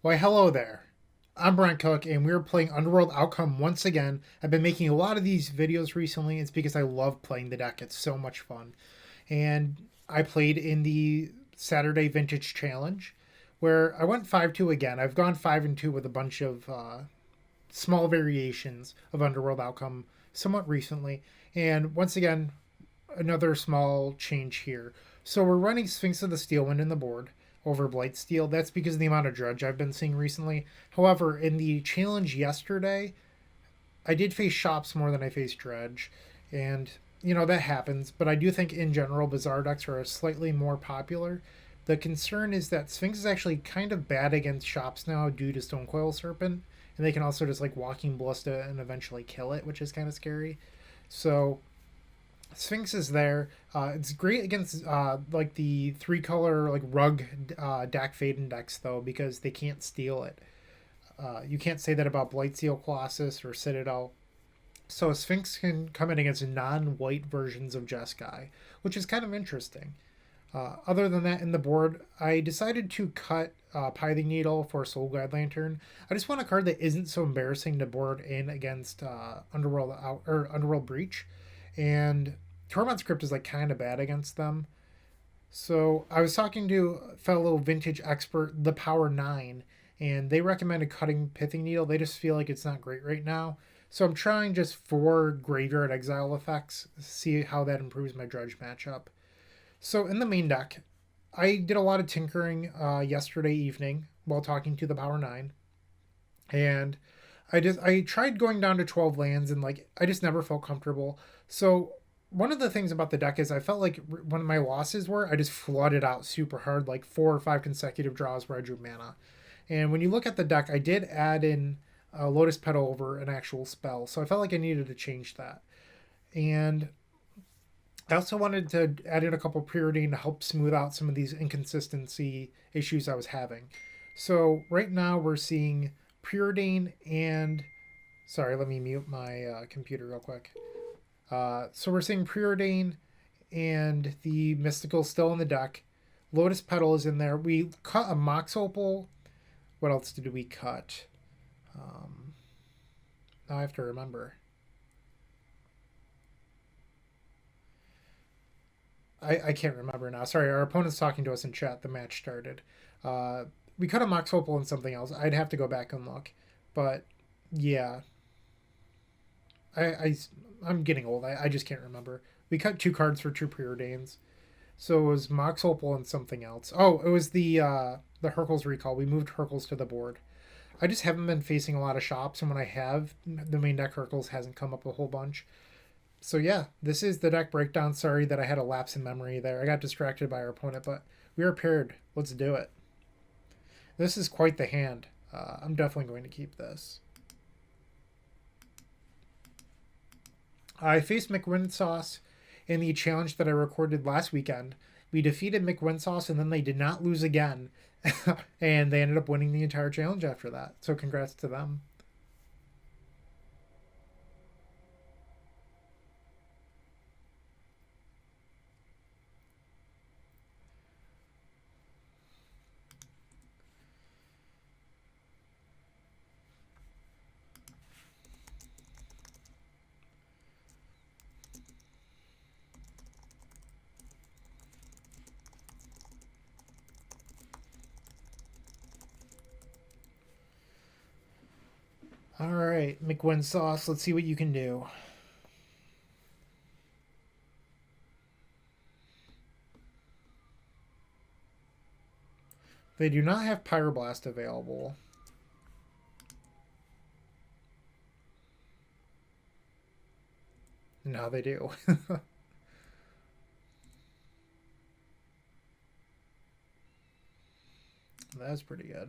Why, hello there. I'm Bryant Cook, and we're playing Underworld Outcome once again. I've been making a lot of these videos recently. It's because I love playing the deck, it's so much fun. And I played in the Saturday Vintage Challenge, where I went 5-2 again. I've gone 5-2 with a bunch of small variations of Underworld Outcome somewhat recently. And once again, another small change here. So we're running Sphinx of the Steelwind in the board over Blightsteel. That's because of the amount of Dredge I've been seeing recently. However, in the challenge yesterday, I did face Shops more than I faced Dredge. And, that happens. But I do think in general, Bizarre decks are slightly more popular. The concern is that Sphinx is actually kind of bad against Shops now due to Stonecoil Serpent. And they can also just like Walking Ballista and eventually kill it, which is kind of scary. So Sphinx is there. It's great against like the three color like rug Dak Faden decks though because they can't steal it. You can't say that about Blightsteel Colossus or Citadel. So Sphinx can come in against non-white versions of Jeskai, which is kind of interesting. Other than that, in the board, I decided to cut Pithing Needle for Soul Guide Lantern. I just want a card that isn't so embarrassing to board in against Underworld Breach, and Tormod's Crypt is like kind of bad against them. So I was talking to a fellow vintage expert, the Power 9, and they recommended cutting Pithing Needle. They just feel like it's not great right now. So I'm trying just 4 Graveyard Exile effects, see how that improves my Dredge matchup. So in the main deck, I did a lot of tinkering yesterday evening while talking to the Power 9. And I tried going down to 12 lands and like I just never felt comfortable. So one of the things about the deck is I felt like one of my losses were I just flooded out super hard, like 4 or 5 consecutive draws where I drew mana. And when you look at the deck, I did add in a Lotus Petal over an actual spell, so I felt like I needed to change that. And I also wanted to add in a couple Preordain to help smooth out some of these inconsistency issues I was having. So right now we're seeing Preordain and sorry, let me mute my computer real quick. So we're seeing Preordain and the Mystical still in the deck. Lotus Petal is in there. We cut a Mox Opal. What else did we cut? Now I have to remember. I can't remember now. Sorry, our opponent's talking to us in chat. The match started. Uh, we cut a Mox Opal and something else. I'd have to go back and look. But yeah, I, I I'm getting old. I just can't remember. We cut 2 cards for 2 Preordains. So it was Mox Opal and something else. Oh, it was the Hercules recall. We moved Hercules to the board. I just haven't been facing a lot of shops, and when I have, the main deck Hercules hasn't come up a whole bunch. So yeah, this is the deck breakdown. Sorry that I had a lapse in memory there. I got distracted by our opponent, but we are paired. Let's do it. This is quite the hand. I'm definitely going to keep this. I faced McWinsauce in the challenge that I recorded last weekend. We defeated McWinsauce and then they did not lose again. And they ended up winning the entire challenge after that. So congrats to them. All right, McWinsauce, let's see what you can do. They do not have Pyroblast available. Now they do. That's pretty good.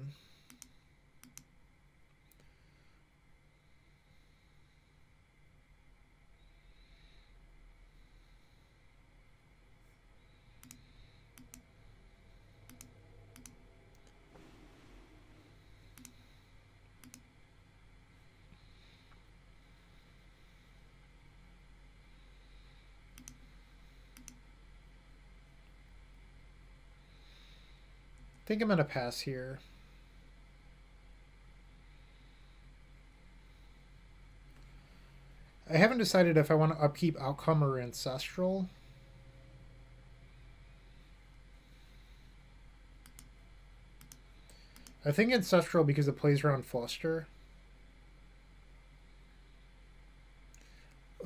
I think I'm going to pass here. I haven't decided if I want to upkeep Outcome or Ancestral. I think Ancestral because it plays around Fluster.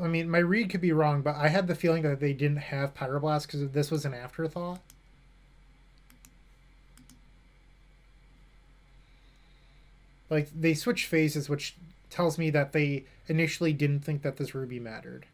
I mean, my read could be wrong, but I had the feeling that they didn't have Pyroblast because this was an afterthought. Like, they switched phases, which tells me that they initially didn't think that this Ruby mattered.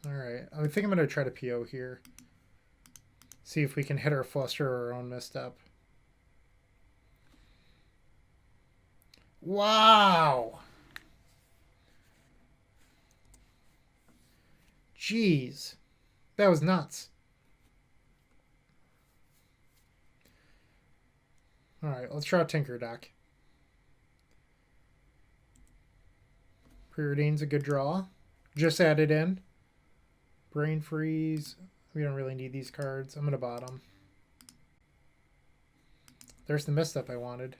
Alright, I think I'm going to try to PO here. See if we can hit our Fluster or our own misstep. Wow! Jeez. That was nuts. Alright, let's try a Tinker deck. Preordain's a good draw. Just added in. Brain Freeze. We don't really need these cards. I'm going to bottom. There's the misstep I wanted.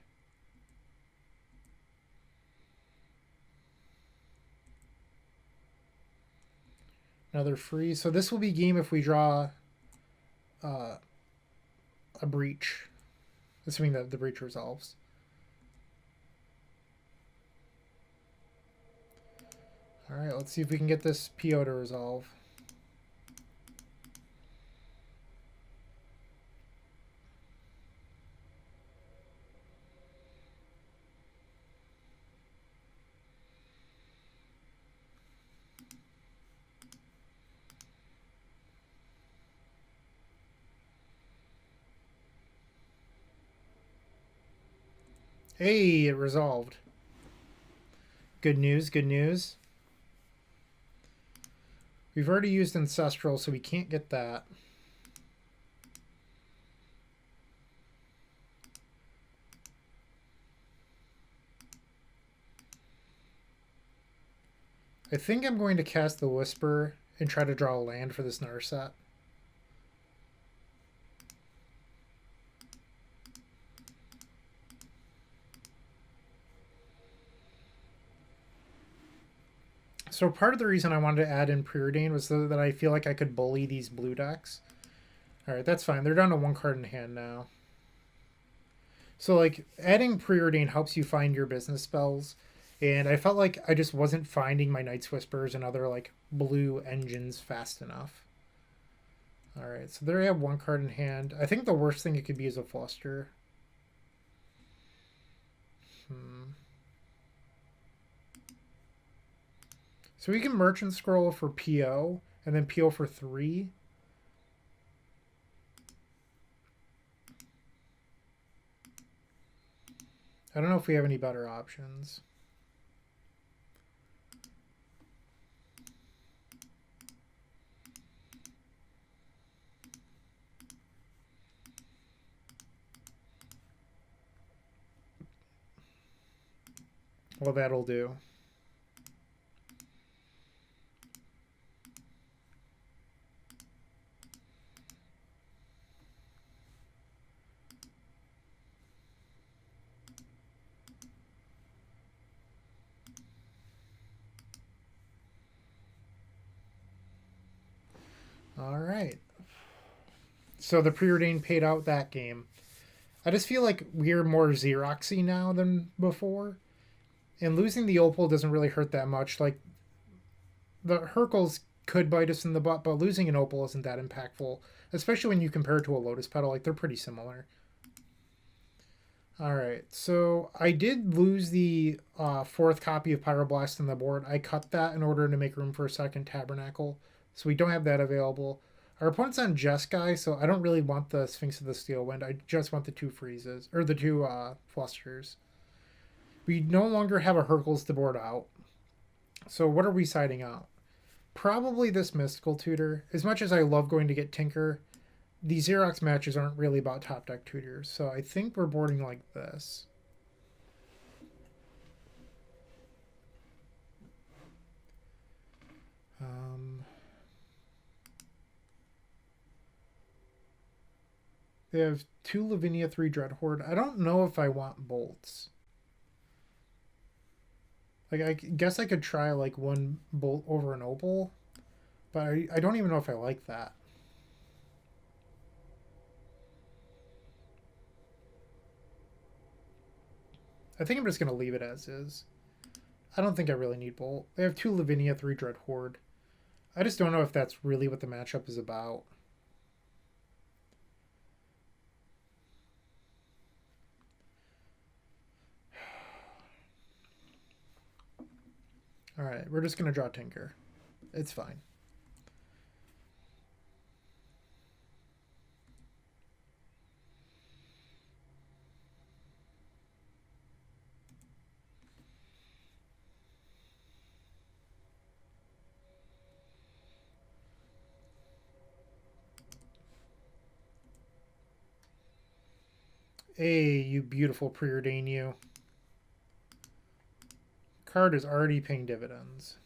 Another freeze. So this will be game if we draw a breach. Assuming that the breach resolves. Alright, let's see if we can get this PO to resolve. Hey, it resolved. Good news, good news. We've already used Ancestral, so we can't get that. I think I'm going to cast the Whisper and try to draw a land for this Narset. So part of the reason I wanted to add in Preordain was so that I feel like I could bully these blue decks. Alright, that's fine. They're down to one card in hand now. So, like, adding Preordain helps you find your business spells. And I felt like I just wasn't finding my Night's Whispers and other, like, blue engines fast enough. Alright, so there I have one card in hand. I think the worst thing it could be is a Fluster. So we can Merchant Scroll for PO, and then PO for 3. I don't know if we have any better options. Well, that'll do. All right. So the Preordain paid out that game. I just feel like we're more Xeroxy now than before. And losing the Opal doesn't really hurt that much. Like, the Hercules could bite us in the butt, but losing an Opal isn't that impactful. Especially when you compare it to a Lotus Petal. Like, they're pretty similar. Alright, so I did lose the fourth copy of Pyroblast on the board. I cut that in order to make room for a second Tabernacle. So we don't have that available. Our opponent's on Jeskai, so I don't really want the Sphinx of the Steel Wind. I just want the two freezes, or the two Flusters. We no longer have a Hercules to board out. So what are we siding out? Probably this Mystical Tutor. As much as I love going to get Tinker, these Xerox matches aren't really about top deck tutors, so I think we're boarding like this. They have 2 Lavinia, 3 Dreadhorde. I don't know if I want bolts. Like, I guess I could try, like, 1 bolt over an opal, but I don't even know if I like that. I think I'm just going to leave it as is. I don't think I really need bolt. They have 2 Lavinia, 3 Dreadhorde. I just don't know if that's really what the matchup is about. Alright, we're just going to draw Tinker. It's fine. Hey, you beautiful Preordain, you. Card is already paying dividends.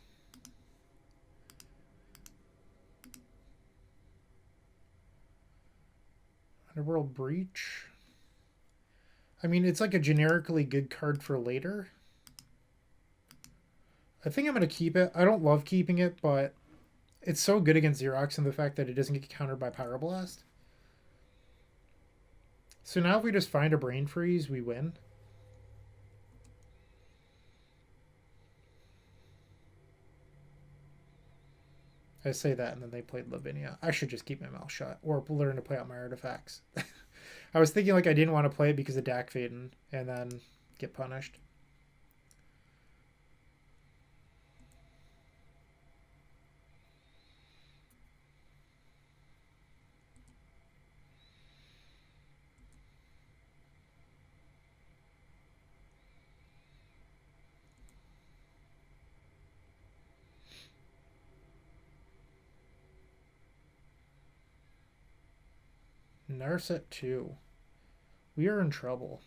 Underworld Breach. I mean, it's like a generically good card for later. I think I'm going to keep it. I don't love keeping it, but it's so good against Xerox and the fact that it doesn't get countered by Pyroblast. So now if we just find a Brain Freeze, we win. I say that, and then they played Lavinia. I should just keep my mouth shut or learn to play out my artifacts. I was thinking like I didn't want to play it because of Dak Faden and then get punished. Narset 2. We are in trouble.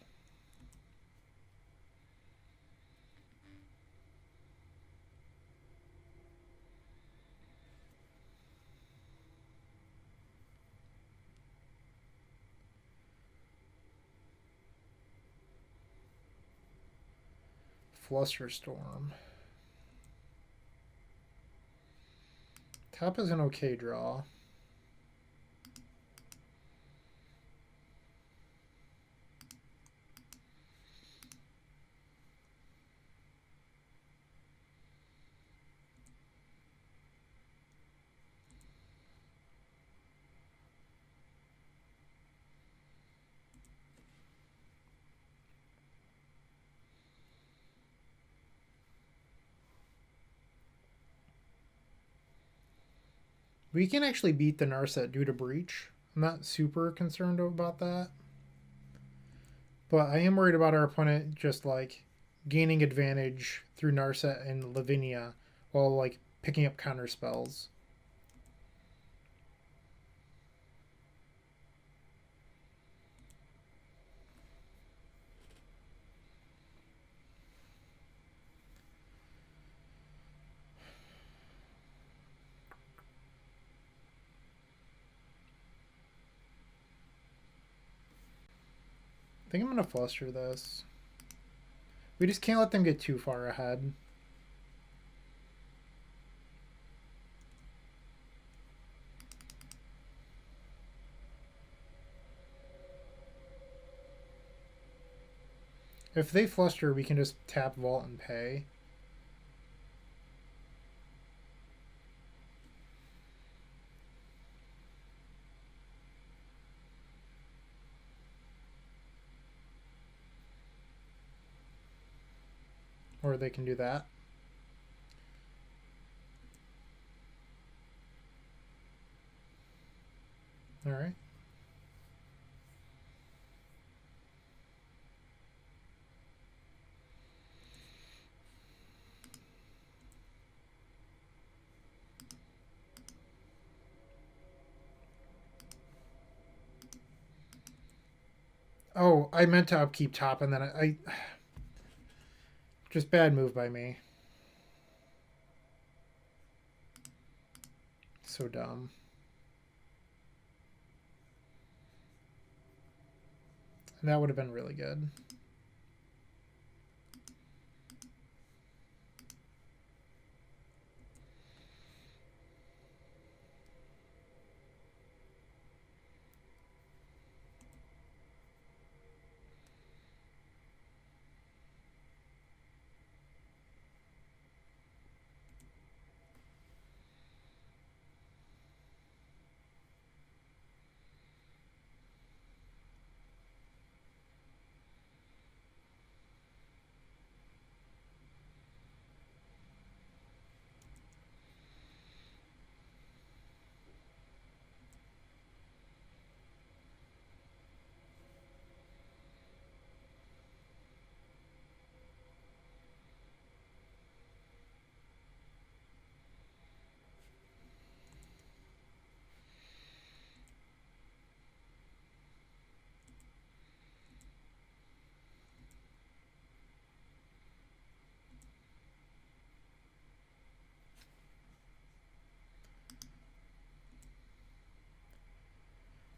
Flusterstorm. Top is an okay draw. We can actually beat the Narset due to Breach. I'm not super concerned about that. But I am worried about our opponent just like gaining advantage through Narset and Lavinia while like picking up counter spells. I think I'm going to fluster this. We just can't let them get too far ahead. If they fluster, we can just tap Vault and pay. Or they can do that. All right. Oh, I meant to upkeep top, and then I just bad move by me. So dumb. And that would have been really good.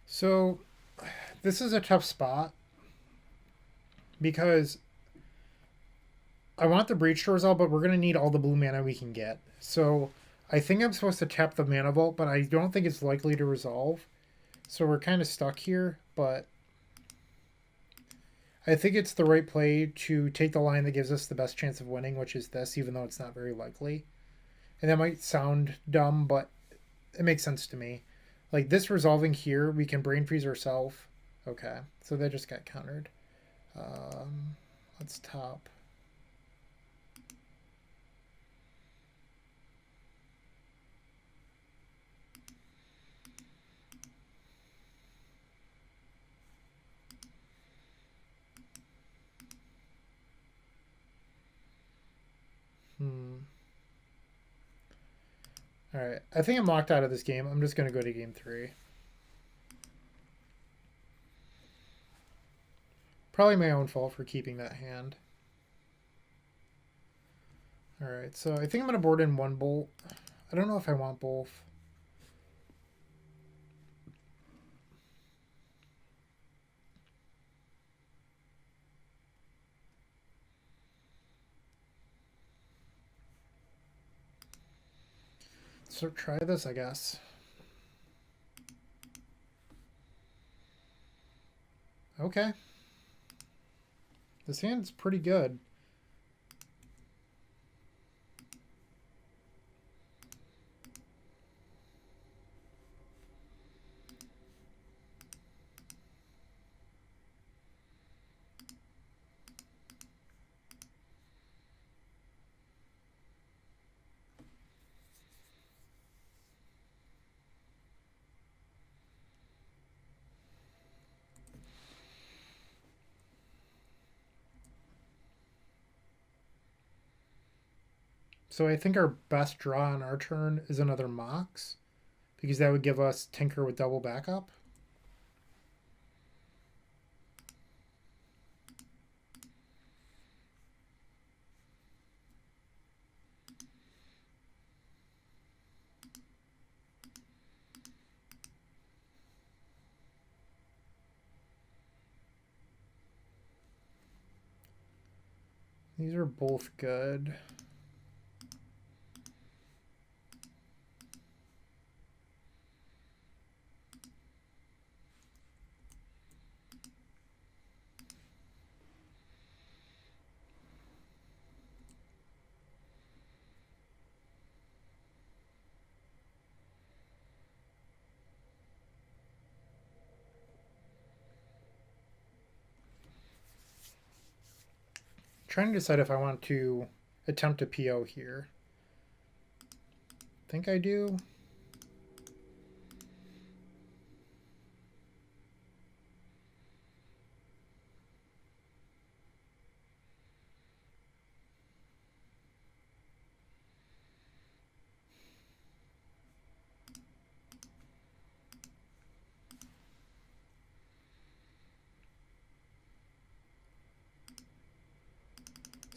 So this is a tough spot because I want the Breach to resolve, but we're going to need all the blue mana we can get. So I think I'm supposed to tap the Mana Vault, but I don't think it's likely to resolve. So we're kind of stuck here, but I think it's the right play to take the line that gives us the best chance of winning, which is this, even though it's not very likely. And that might sound dumb, but it makes sense to me. Like this resolving here, we can brain freeze ourselves. Okay, so that just got countered. Let's top. Alright, I think I'm locked out of this game. I'm just going to go to game 3. Probably my own fault for keeping that hand. Alright, so I think I'm going to board in one bolt. I don't know if I want both. So try this, I guess. Okay. This hand's pretty good. So I think our best draw on our turn is another Mox, because that would give us Tinker with double backup. These are both good. Trying to decide if I want to attempt a PO here. Think I do.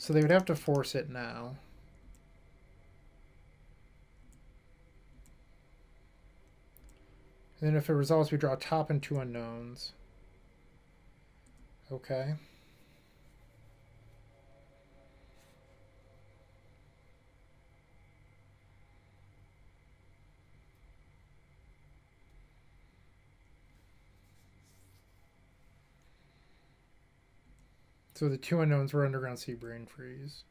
So they would have to force it now. And then if it resolves, we draw top and 2 unknowns. Okay. So the 2 unknowns were Underground Sea, Brain Freeze.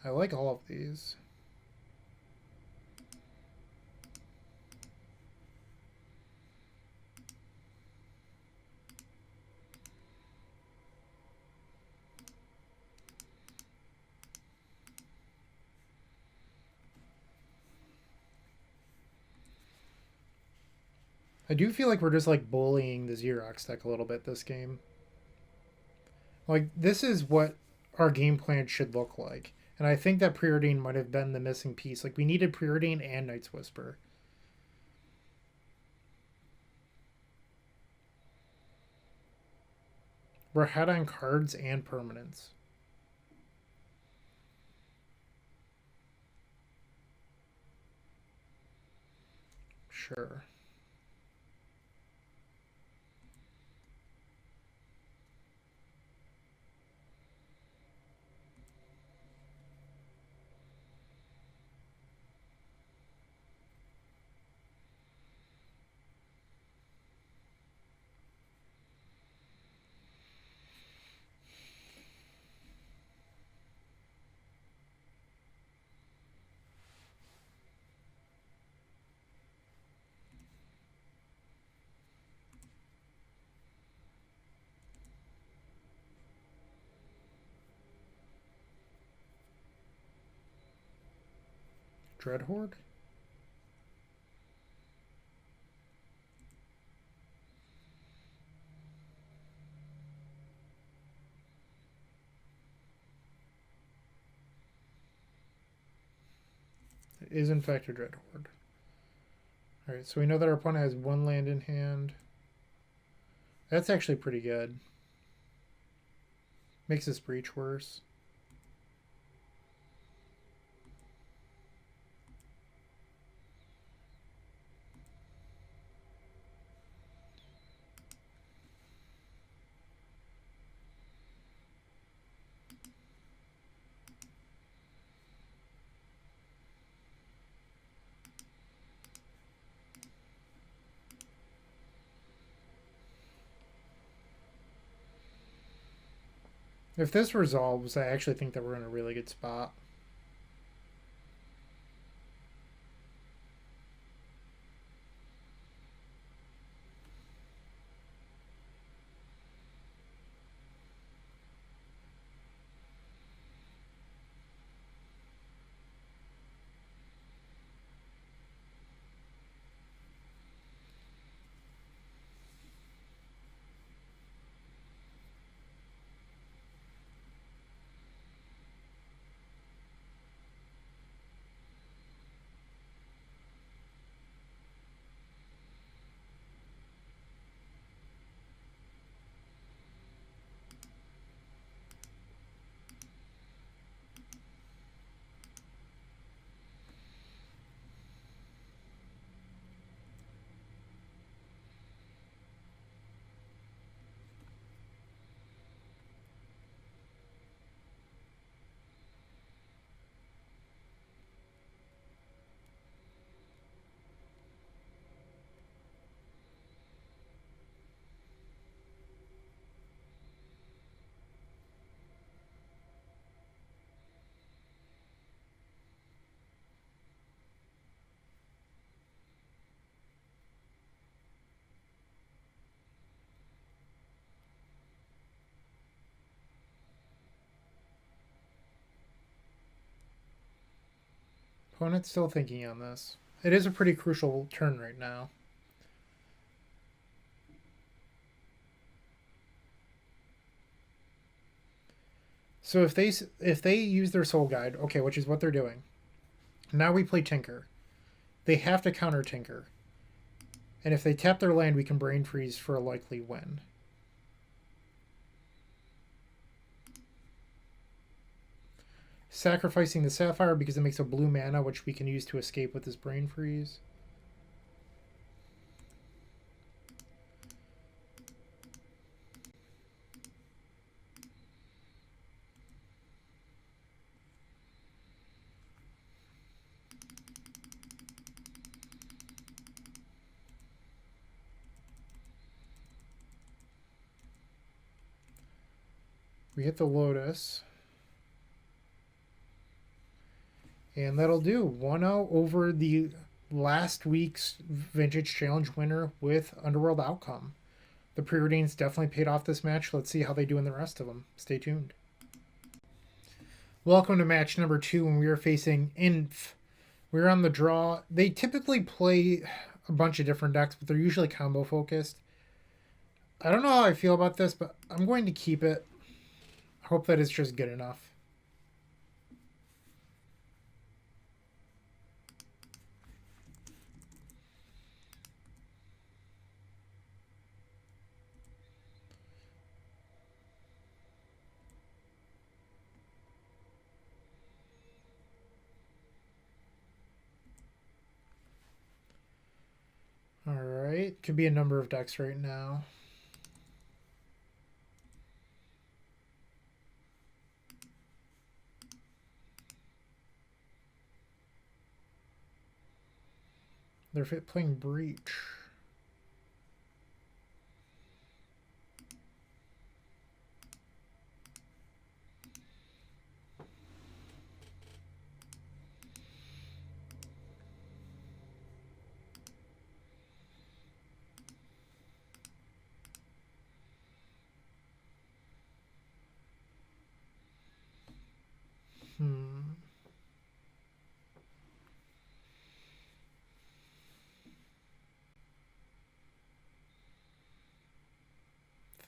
I like all of these. I do feel like we're just like bullying the Xerox deck a little bit this game. Like, this is what our game plan should look like. And I think that Preordain might have been the missing piece. Like, we needed Preordain and Night's Whisper. We're ahead on cards and permanents. Sure. Dreadhorde? It is in fact a Dreadhorde. Alright, so we know that our opponent has 1 land in hand. That's actually pretty good. Makes this breach worse. If this resolves, I actually think that we're in a really good spot. Opponent's still thinking on this. It is a pretty crucial turn right now. So if they use their Soul Guide, okay, which is what they're doing. Now we play Tinker. They have to counter Tinker. And if they tap their land, we can Brain Freeze for a likely win. Sacrificing the Sapphire because it makes a blue mana, which we can use to escape with this Brain Freeze. We hit the Lotus. And that'll do 1-0 over the last week's Vintage Challenge winner with Underworld Outcome. The Preordains definitely paid off this match. Let's see how they do in the rest of them. Stay tuned. Welcome to match number 2 when we are facing Inf. We're on the draw. They typically play a bunch of different decks, but they're usually combo focused. I don't know how I feel about this, but I'm going to keep it. I hope that it's just good enough. Alright, could be a number of decks right now. They're playing Breach.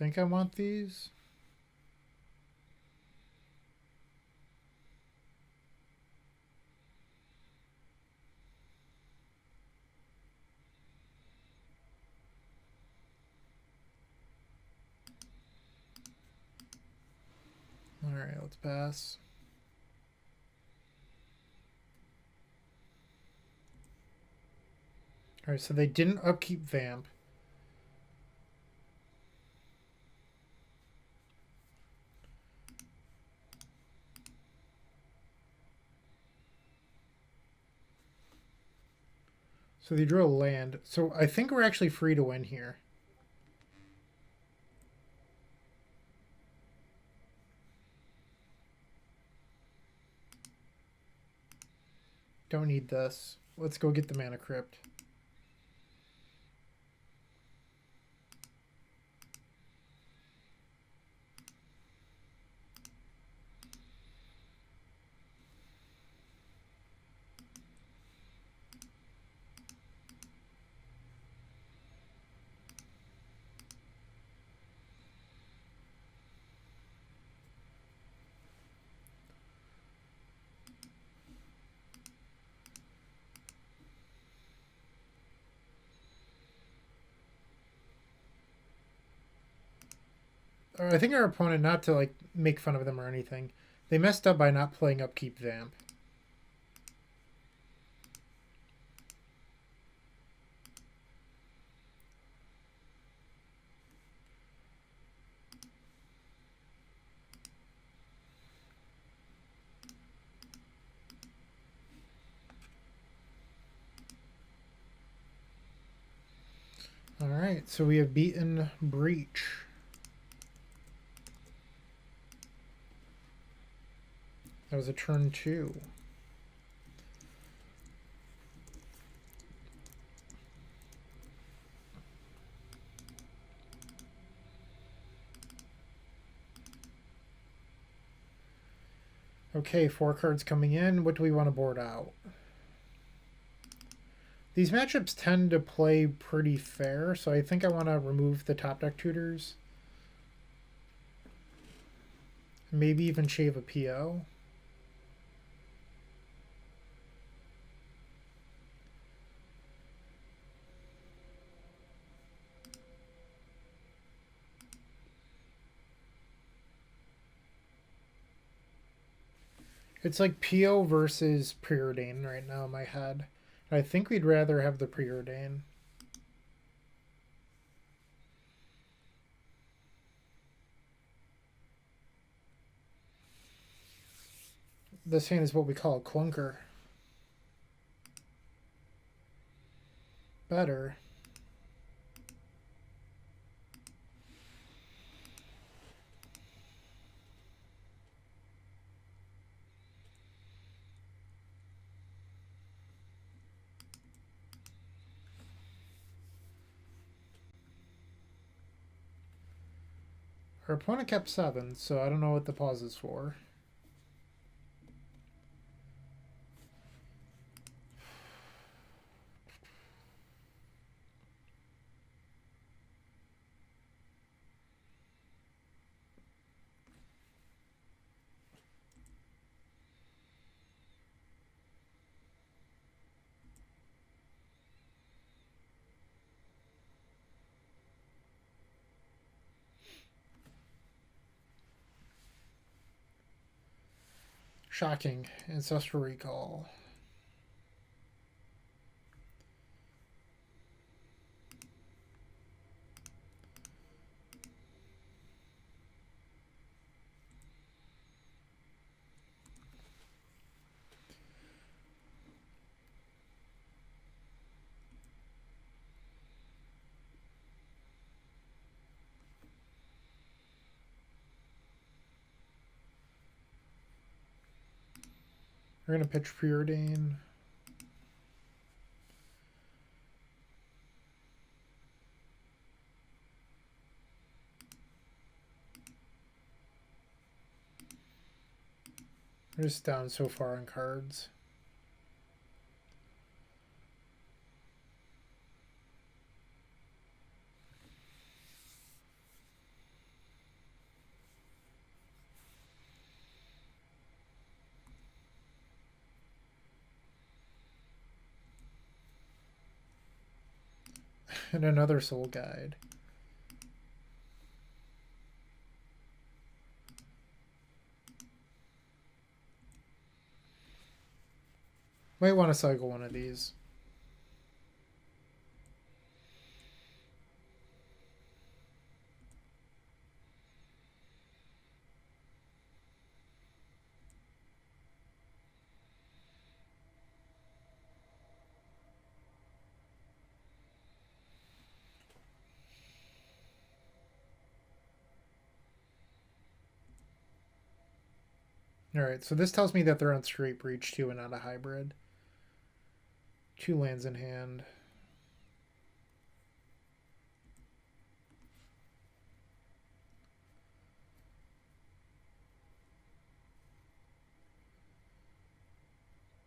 Think I want these? Alright, let's pass. Alright, so they didn't upkeep Vamp. So they drew a land. So I think we're actually free to win here. Don't need this. Let's go get the Mana Crypt. I think our opponent, not to like make fun of them or anything, they messed up by not playing Upkeep Vamp. Alright, so we have beaten Breach. That was a turn 2. Okay, 4 cards coming in. What do we want to board out? These matchups tend to play pretty fair, so I think I want to remove the top deck tutors. Maybe even shave a PO. It's like PO versus Preordain right now in my head. I think we'd rather have the Preordain. This hand is what we call a clunker. Better. Our opponent kept 7, so I don't know what the pause is for. Shocking. Ancestral Recall. We're going to pitch Preordain. We're just down so far on cards. And another Soul Guide. Might want to cycle one of these. Alright, so this tells me that they're on straight breach too and not a hybrid. 2 lands in hand.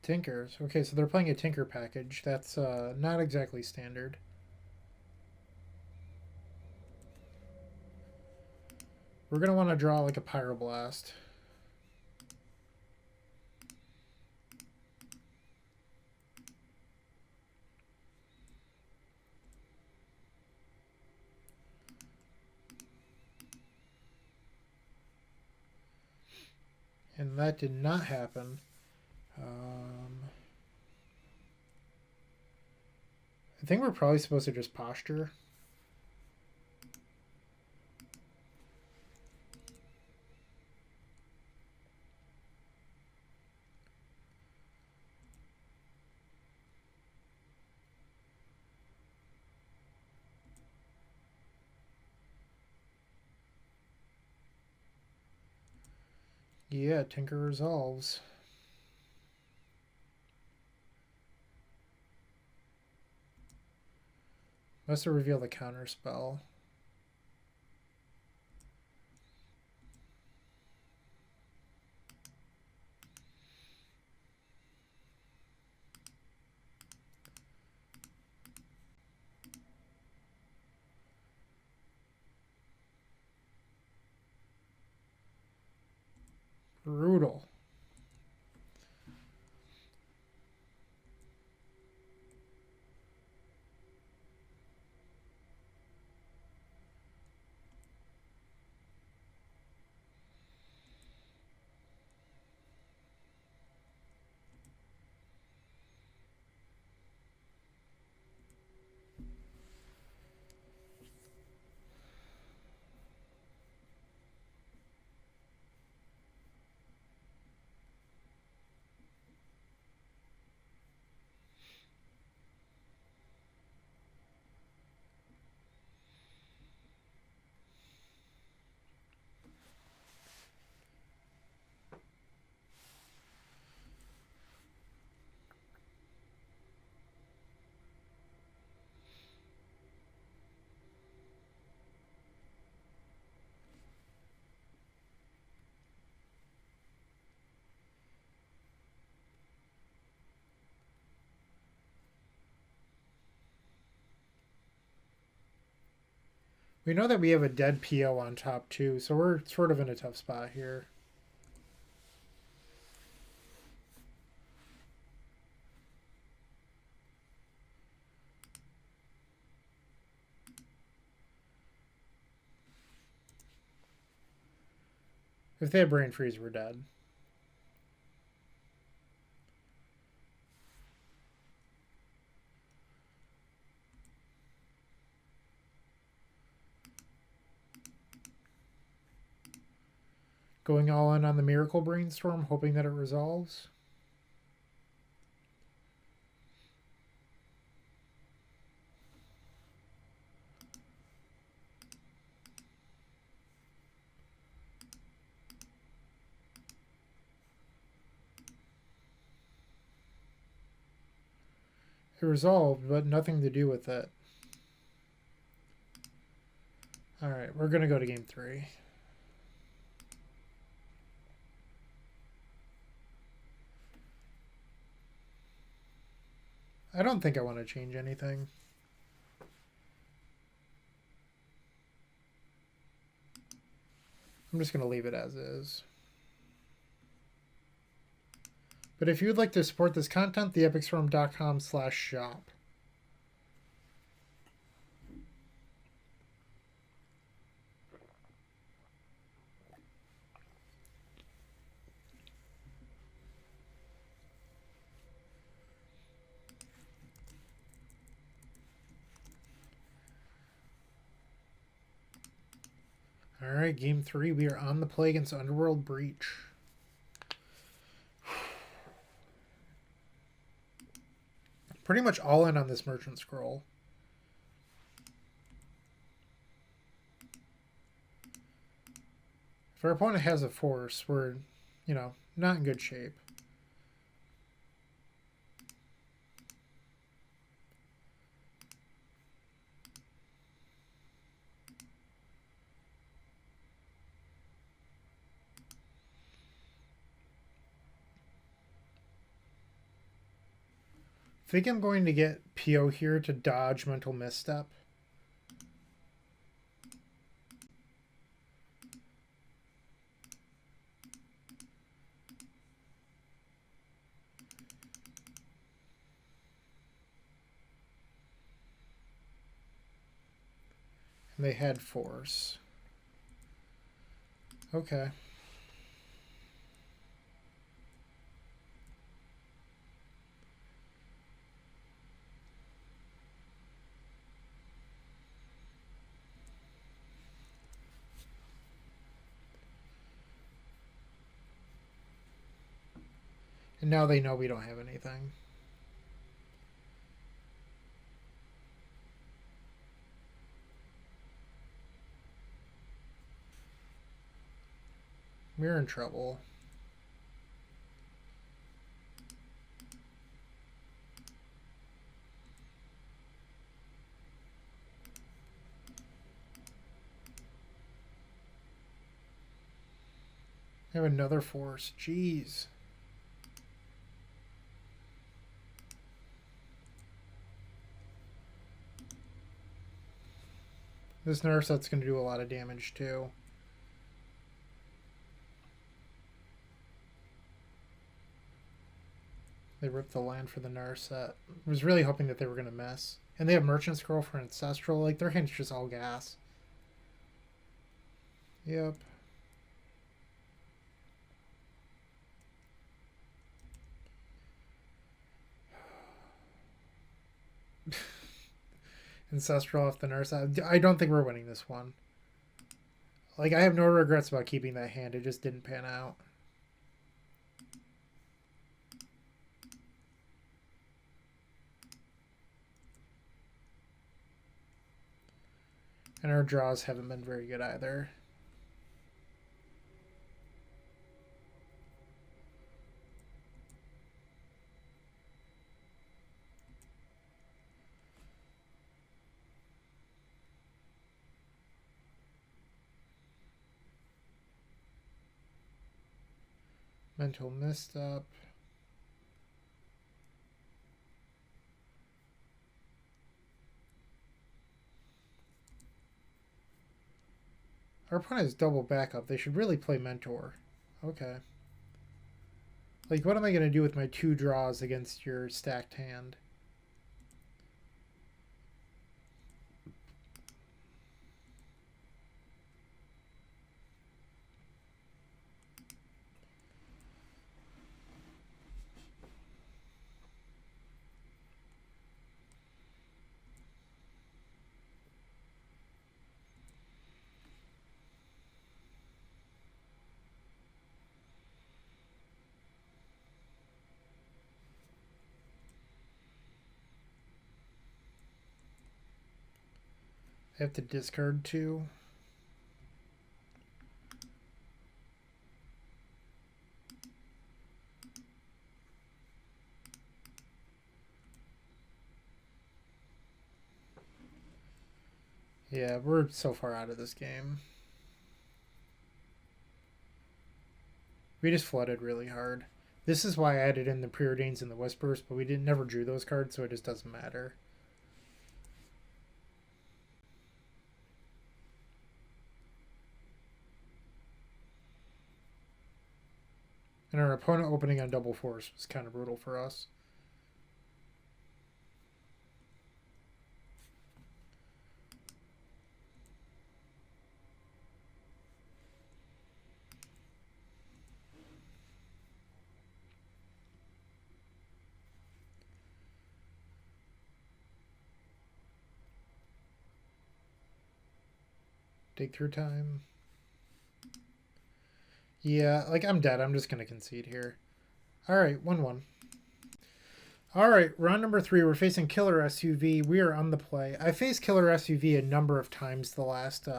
Tinkers. Okay, so they're playing a Tinker package. That's not exactly standard. We're going to want to draw like a Pyroblast. And that did not happen. I think we're probably supposed to just posture. Yeah, Tinker resolves. Must have revealed the counter spell. Brutal. We know that we have a dead PO on top too, so we're sort of in a tough spot here. If they had brain freeze, we're dead. Going all in on the Miracle Brainstorm, hoping that it resolves. It resolved, but nothing to do with it. Alright, we're going to go to game 3. I don't think I want to change anything. I'm just going to leave it as is. But if you would like to support this content, theepicsforum.com/shop. Alright, game 3. We are on the play against Underworld Breach. Pretty much all in on this Merchant Scroll. If our opponent has a force, we're, not in good shape. I think I'm going to get PO here to dodge Mental Misstep. And they had force. Okay. And now they know we don't have anything. We're in trouble. I have another force. Jeez. This nerf set's going to do a lot of damage too. They ripped the land for the Narset. I was really hoping that they were going to miss. And they have Merchant Scroll for Ancestral. Like, their hand's just all gas. Yep. Ancestral off the Narset. I don't think we're winning this one. Like, I have no regrets about keeping that hand. It just didn't pan out. And our draws haven't been very good either. Mental misstep. Our opponent is double backup. They should really play Mentor. Okay. Like, what am I going to do with my 2 draws against your stacked hand? I have to discard 2. Yeah, we're so far out of this game. We just flooded really hard. This is why I added in the Preordains and the Whispers, but we never drew those cards, so it just doesn't matter. And our opponent opening on double force was kind of brutal for us. Dig through time. Yeah, like, I'm dead. I'm just going to concede here. All right, 1-1. All right, round number 3. We're facing Killer SUV. We are on the play. I faced Killer SUV a number of times the last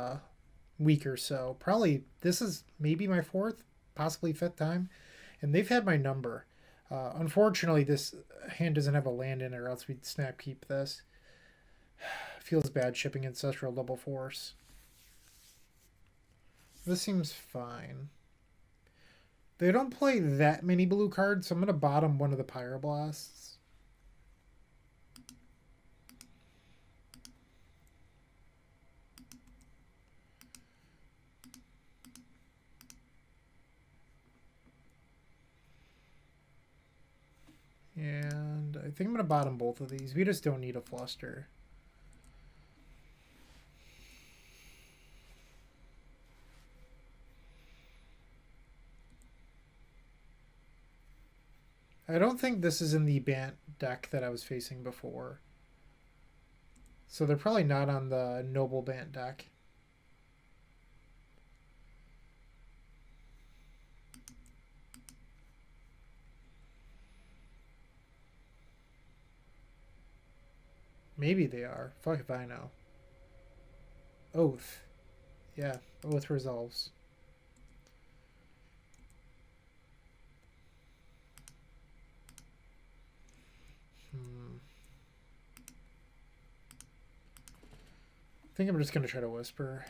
week or so. Probably this is maybe my 4th, possibly 5th time. And they've had my number. Unfortunately, this hand doesn't have a land in it, or else we'd snap keep this. Feels bad shipping Ancestral double force. This seems fine. They don't play that many blue cards, so I'm going to bottom one of the Pyroblasts. And I think I'm going to bottom both of these. We just don't need a fluster. I don't think this is in the Bant deck that I was facing before. So they're probably not on the Noble Bant deck. Maybe they are. Fuck if I know. Oath. Yeah, Oath resolves. I think I'm just going to try to Whisper.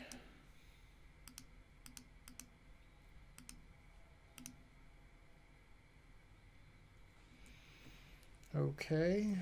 Okay.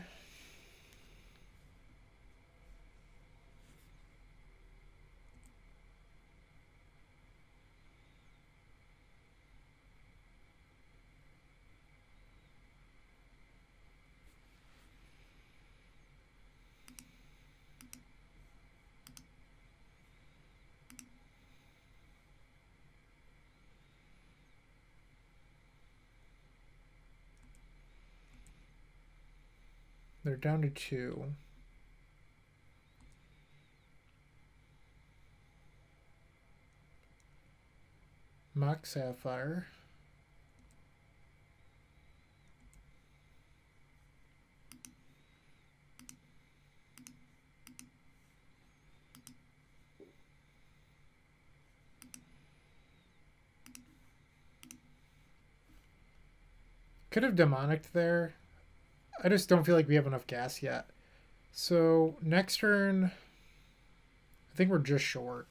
They're down to 2. Mock Sapphire. Could have demonic there. I just don't feel like we have enough gas yet. So next turn, I think we're just short.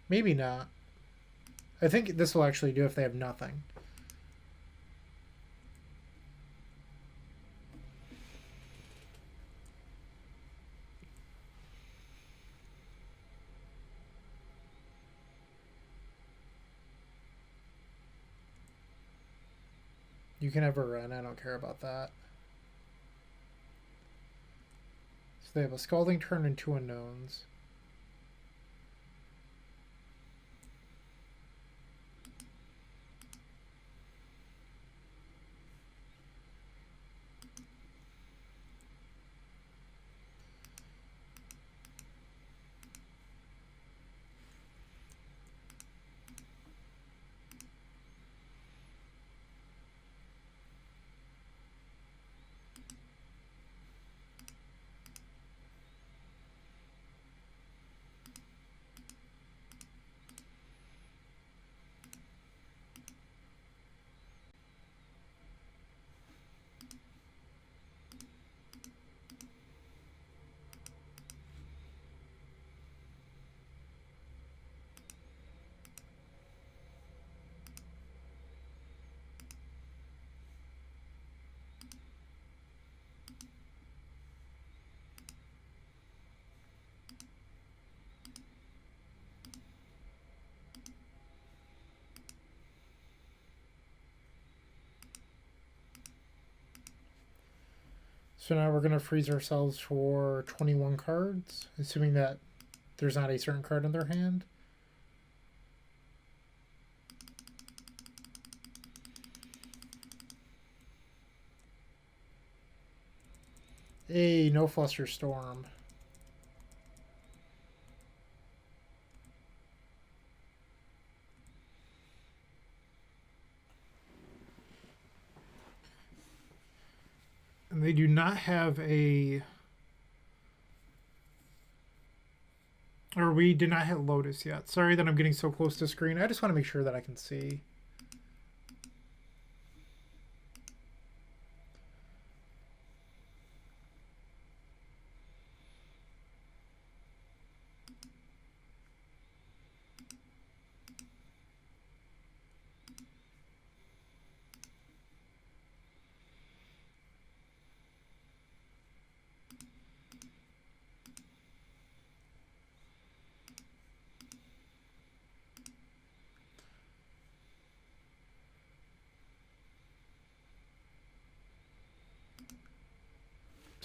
Maybe not. I think this will actually do if they have nothing. You can have a run. I don't care about that. So they have a Scalding Turn and 2 unknowns. So now we're going to freeze ourselves for 21 cards, assuming that there's not a certain card in their hand. Hey, no Fluster Storm. And they do not have a... Or we did not hit Lotus yet. Sorry that I'm getting so close to screen. I just want to make sure that I can see.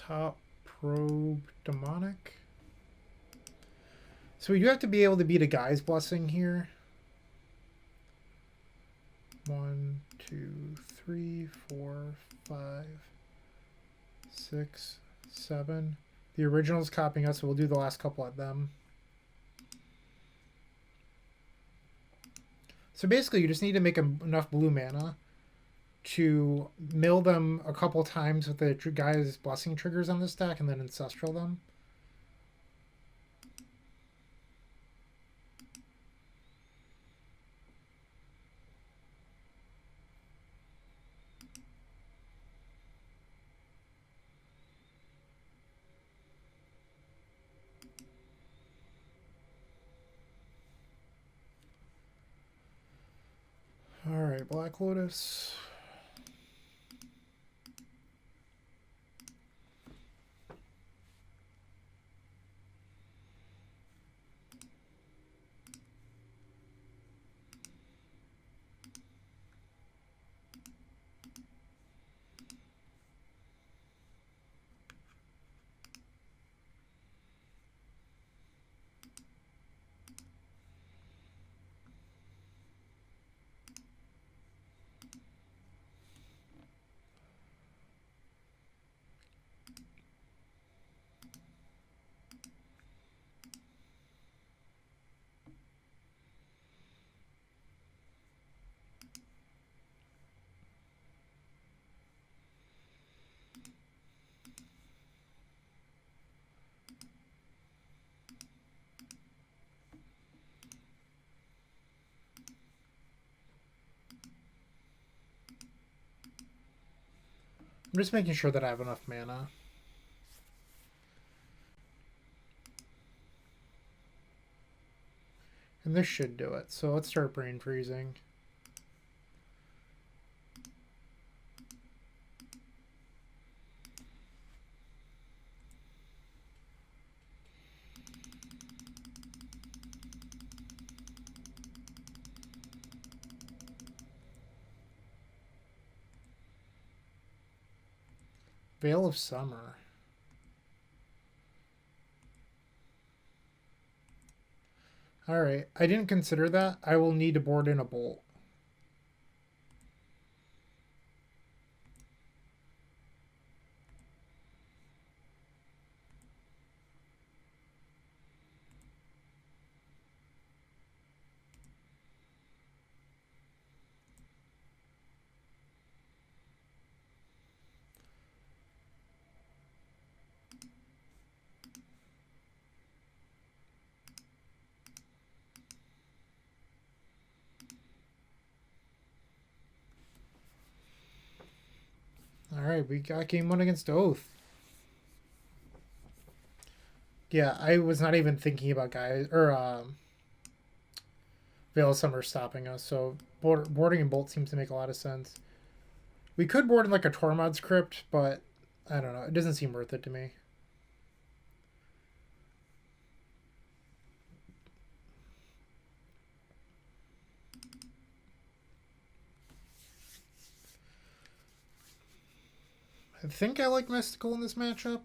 Top Probe Demonic. So we do have to be able to beat a Guy's Blessing here. 1, 2, 3, 4, 5, 6, 7. The original's copying us, so we'll do the last couple at them. So basically, you just need to make enough blue mana to mill them a couple times with the Guy's Blessing triggers on this deck and then Ancestral them. Alright, Black Lotus. I'm just making sure that I have enough mana. And this should do it. So let's start brain freezing. Veil of Summer. Alright, I didn't consider that. I will need to board in a bolt. Alright, we got game 1 against Oath. Yeah, I was not even thinking about guys or Veil of Summer stopping us, so boarding and bolt seems to make a lot of sense. We could board in like a Tormod's Crypt, but I don't know. It doesn't seem worth it to me. I think I like Mystical in this matchup.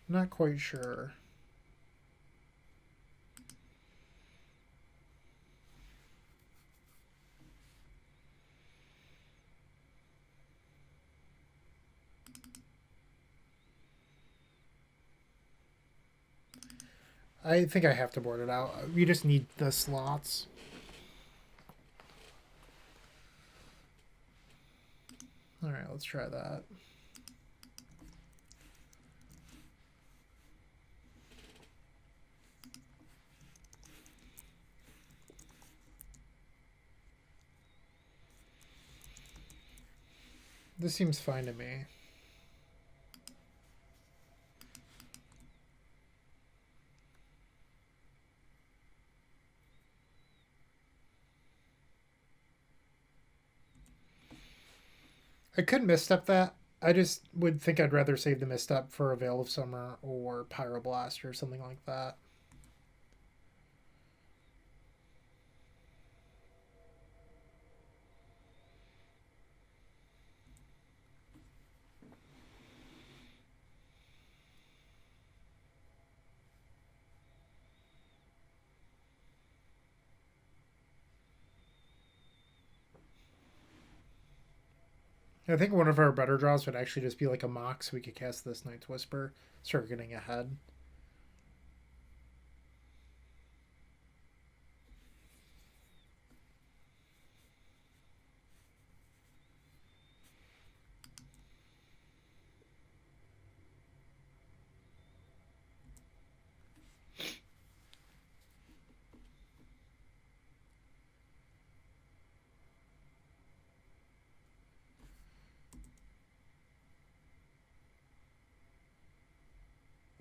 Not quite sure. I think I have to board it out. We just need the slots. Alright, let's try that. This seems fine to me. I could misstep that. I just would think I'd rather save the misstep for a Veil of Summer or Pyroblast or something like that. I think one of our better draws would actually just be like a Mox. We could cast this Night's Whisper, start getting ahead.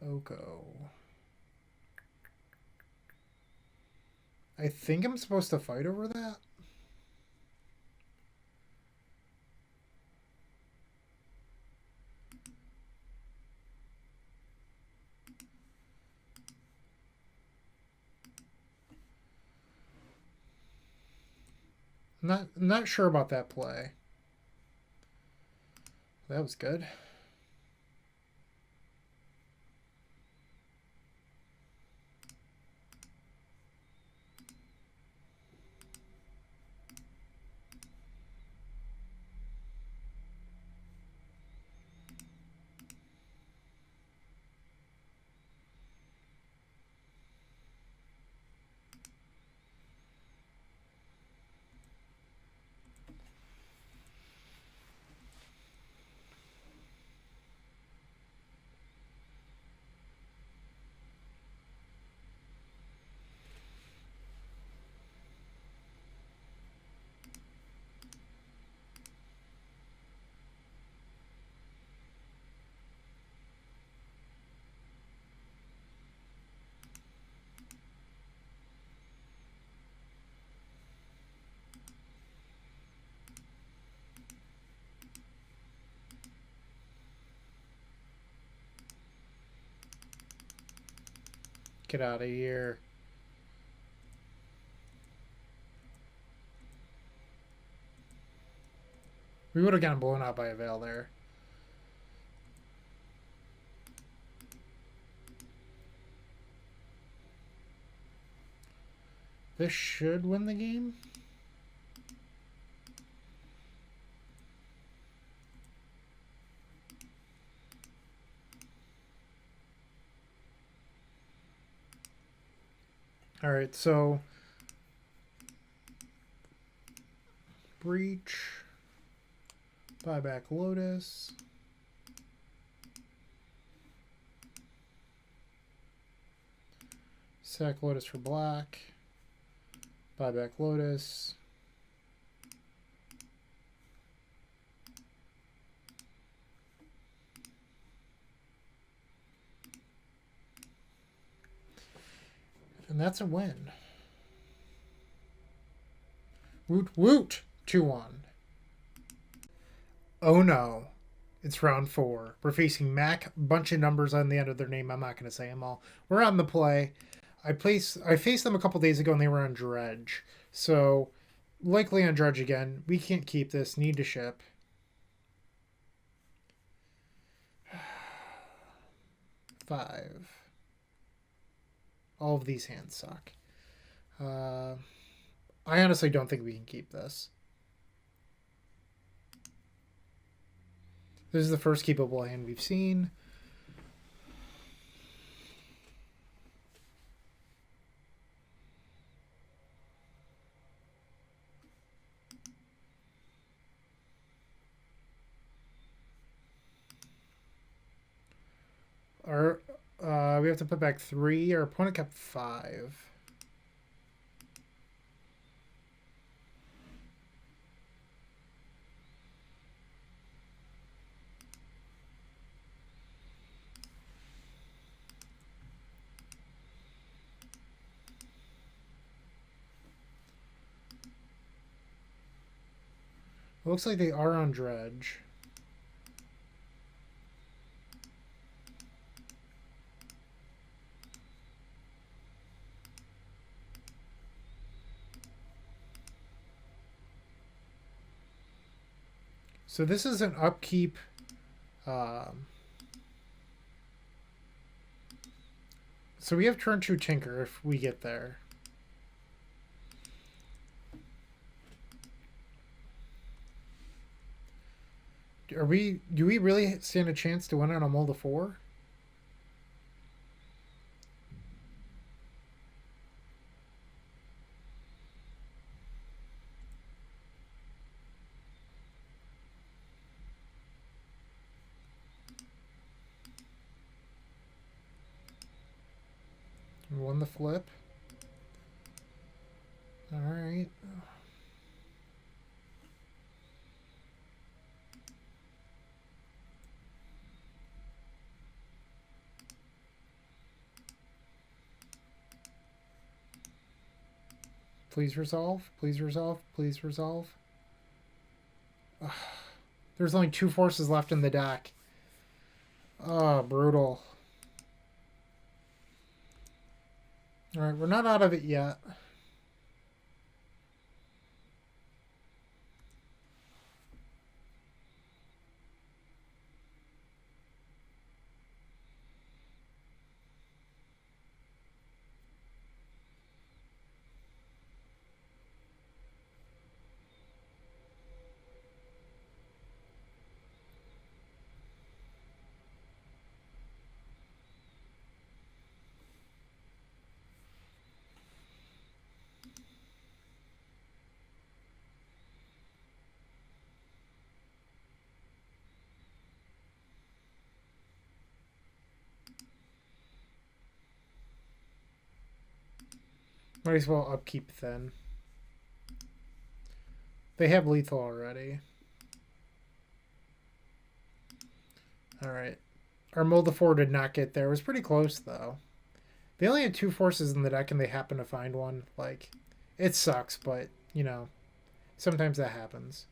Oko. I think I'm supposed to fight over that. Not sure about that play. That was good. Get out of here. We would have gotten blown out by a veil there. This should win the game. All right, so Breach, buyback Lotus. Sack Lotus for black. Buyback Lotus. And that's a win. Woot woot! 2-1. Oh no. It's round 4. We're facing Mac. Bunch of numbers on the end of their name. I'm not going to say them all. We're on the play. I faced them a couple days ago and they were on Dredge. So, likely on Dredge again. We can't keep this. Need to ship. Five. All of these hands suck. I honestly don't think we can keep this. This is the first keepable hand we've seen. We have to put back 3. Our opponent kept 5. It looks like they are on Dredge. So this is an upkeep. So we have turn 2 Tinker if we get there. Do we really stand a chance to win on a mold of 4? We won the flip. All right. Please resolve. Please resolve. Please resolve. Ugh. There's only 2 forces left in the deck. Oh, brutal. Alright, we're not out of it yet. Might as well upkeep then. They have lethal already. Alright. Our mold of 4 did not get there. It was pretty close though. They only had 2 forces in the deck and they happened to find one. Like, it sucks, but, you know, sometimes that happens.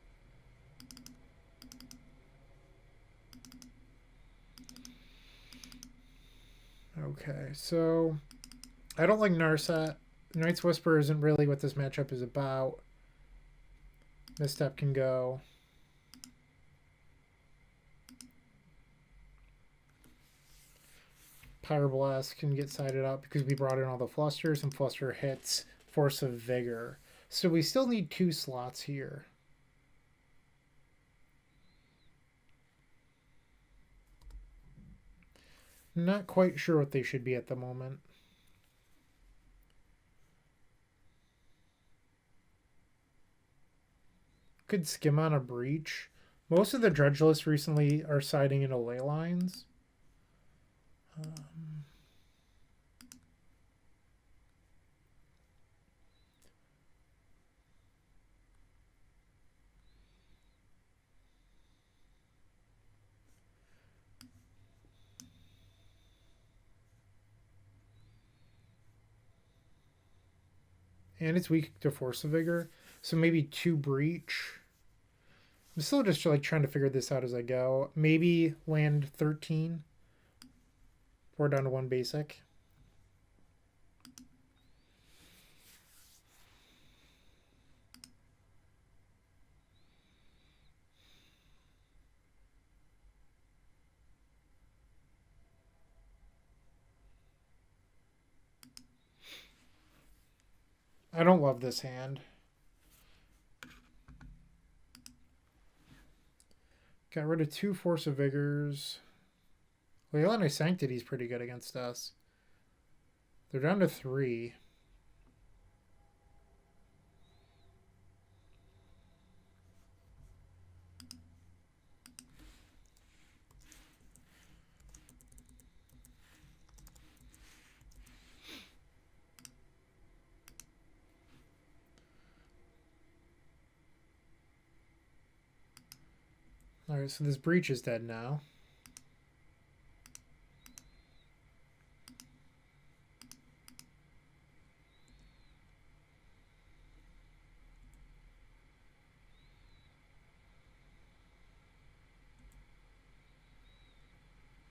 Okay, so I don't like Narset. Knight's Whisper isn't really what this matchup is about. Misstep can go. Pyroblast can get sided up because we brought in all the flusters, and fluster hits Force of Vigor. So we still need 2 slots here. Not quite sure what they should be at the moment. Could skim on a Breach. Most of the Dredge lists recently are siding into ley lines. And it's weak to Force of Vigor. So maybe 2 Breach. I'm still just like trying to figure this out as I go. Maybe land 13. We're down to 1 basic. I don't love this hand. Got rid of 2 Force of Vigors. Leilani Sanctity's pretty good against us. They're down to 3. Alright, so this Breach is dead now.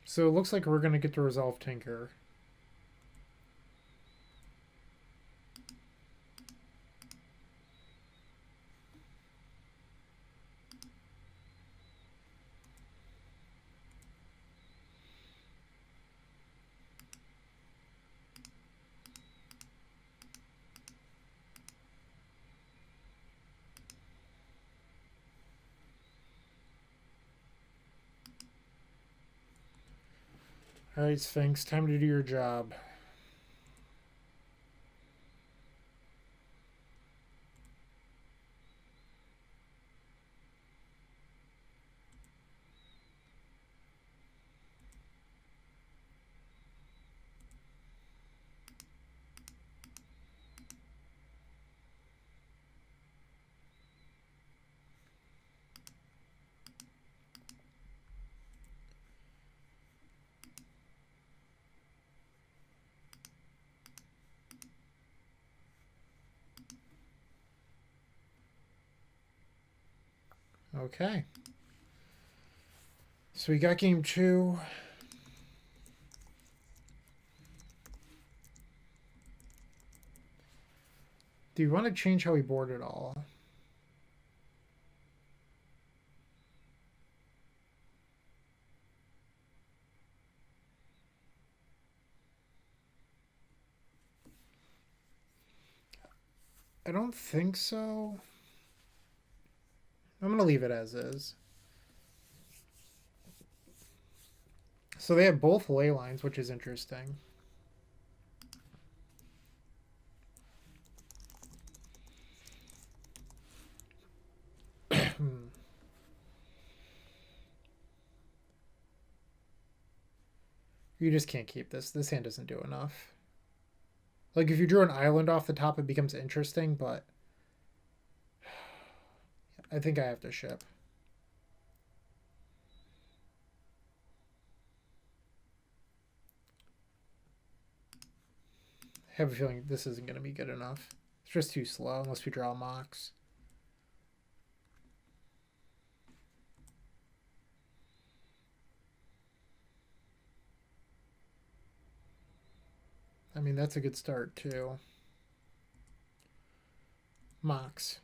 So it looks like we're going to get to resolve Tinker. Alright, Sphinx, time to do your job. Okay. So we got game 2. Do you want to change how we board it all? I don't think so. I'm going to leave it as is. So they have both ley lines, which is interesting. You just can't keep this. This hand doesn't do enough. Like, if you drew an island off the top, it becomes interesting, but I think I have to ship. I have a feeling this isn't going to be good enough. It's just too slow unless we draw Mox. I mean, that's a good start, too. Mox.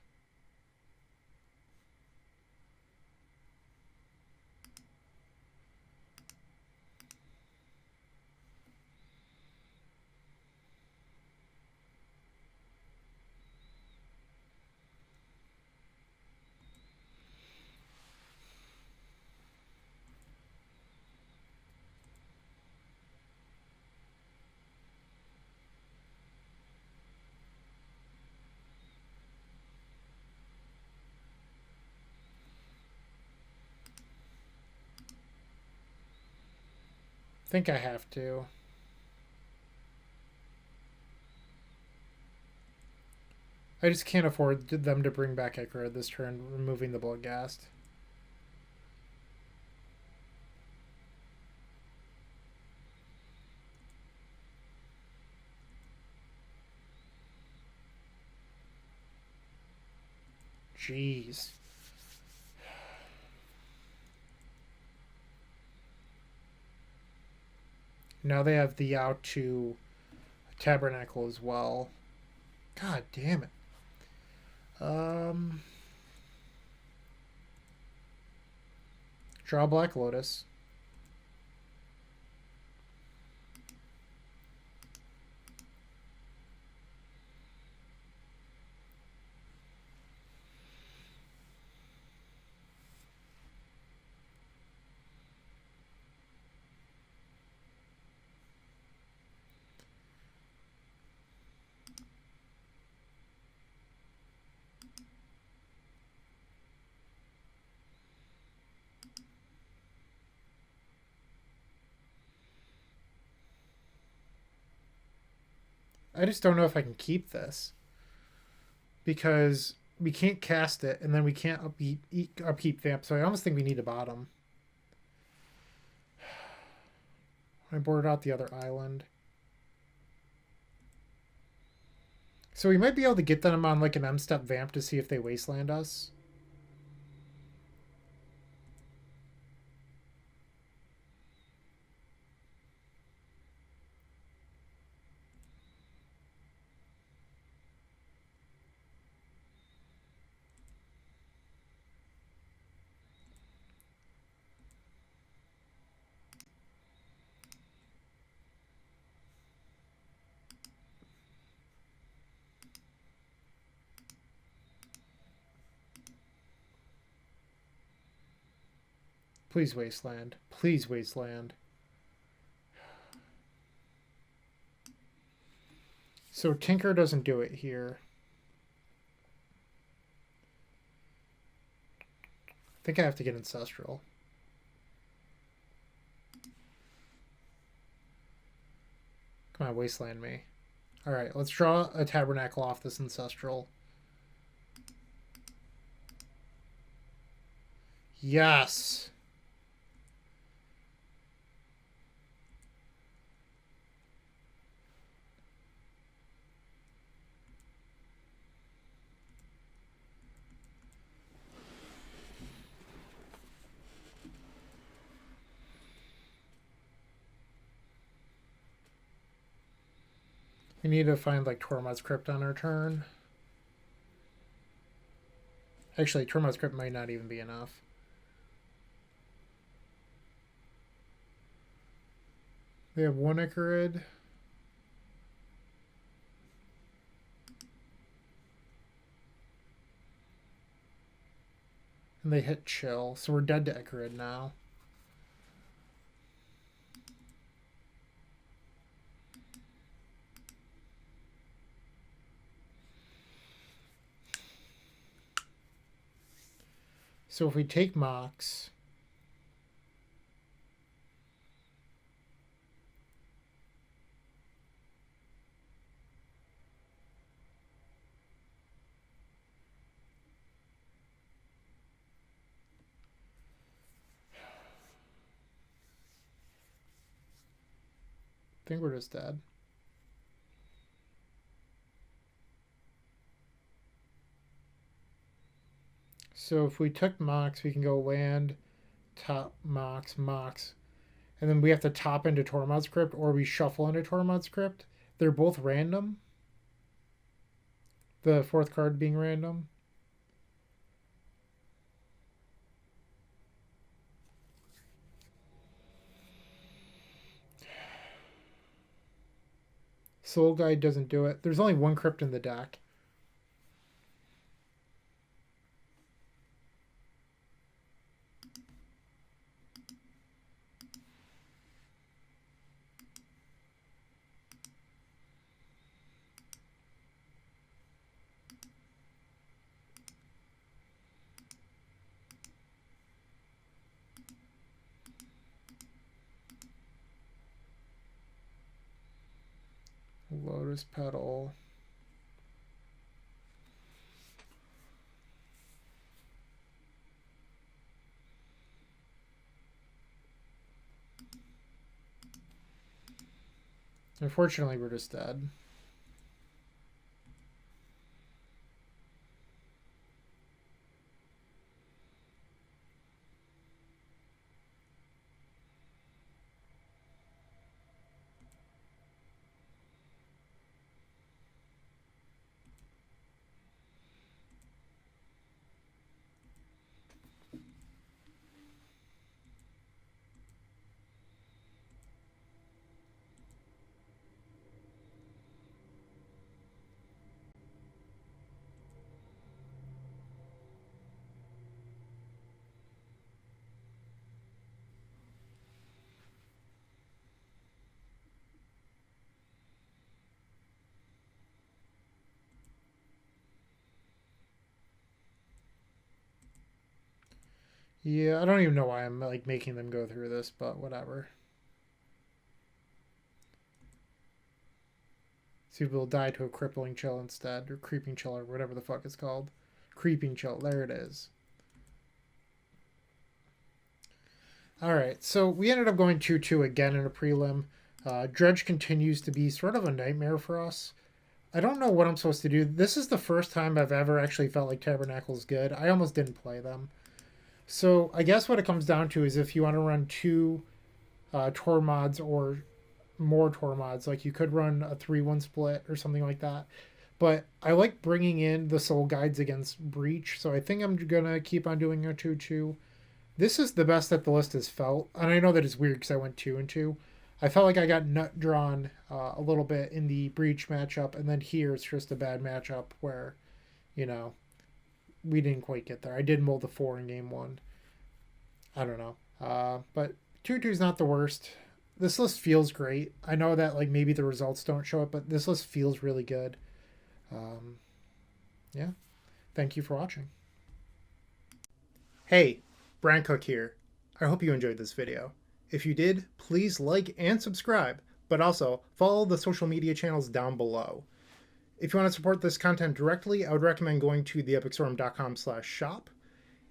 I think I have to. I just can't afford them to bring back Icarus this turn, removing the Bloodghast. Jeez. Now they have the out to Tabernacle as well. God damn it. Draw Black Lotus. I just don't know if I can keep this. Because we can't cast it, and then we can't upkeep Vamp, so I almost think we need a bottom. I boarded out the other island. So we might be able to get them on like an M-step Vamp to see if they wasteland us. Please wasteland. Please wasteland. So Tinker doesn't do it here. I think I have to get Ancestral. Come on, wasteland me. Alright, let's draw a Tabernacle off this Ancestral. Yes! We need to find like Tormod's Crypt on our turn. Actually, Tormod's Crypt might not even be enough. They have one Icarid. And they hit Chill, so we're dead to Icarid now. So if we take Mox, I think we're just dead. So if we took Mox, we can go land, top Mox, Mox. And then we have to top into Tormod's Crypt, or we shuffle into Tormod's Crypt. They're both random. The fourth card being random. Soul Guide doesn't do it. There's only one crypt in the deck. Lotus Petal. Unfortunately, we're just dead. Yeah, I don't even know why I'm like making them go through this, but whatever. See, people will die to a crippling chill instead, or creeping chill, or whatever the fuck it's called. Creeping chill, there it is. Alright, so we ended up going 2-2 again in a prelim. Dredge continues to be sort of a nightmare for us. I don't know what I'm supposed to do. This is the first time I've ever actually felt like Tabernacle's good. I almost didn't play them. So I guess what it comes down to is if you want to run two Tor mods or more Tor mods, like you could run a 3-1 split or something like that. But I like bringing in the Soul Guides against Breach, so I think I'm going to keep on doing a 2-2. This is the best that the list has felt, and I know that it's weird because I went 2-2. I felt like I got nut drawn a little bit in the Breach matchup, and then here it's just a bad matchup where, you know, we didn't quite get there. I did mold the 4 in game 1. I don't know. But 2-2 is not the worst. This list feels great. I know that like maybe the results don't show it, but this list feels really good. Yeah. Thank you for watching. Hey, Bryant Cook here. I hope you enjoyed this video. If you did, please like and subscribe, but also follow the social media channels down below. If you want to support this content directly, I would recommend going to theepicstorm.com/shop.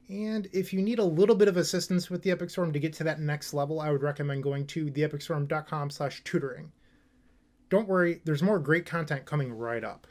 And if you need a little bit of assistance with the Epic Storm to get to that next level, I would recommend going to theepicstorm.com/tutoring. Don't worry, there's more great content coming right up.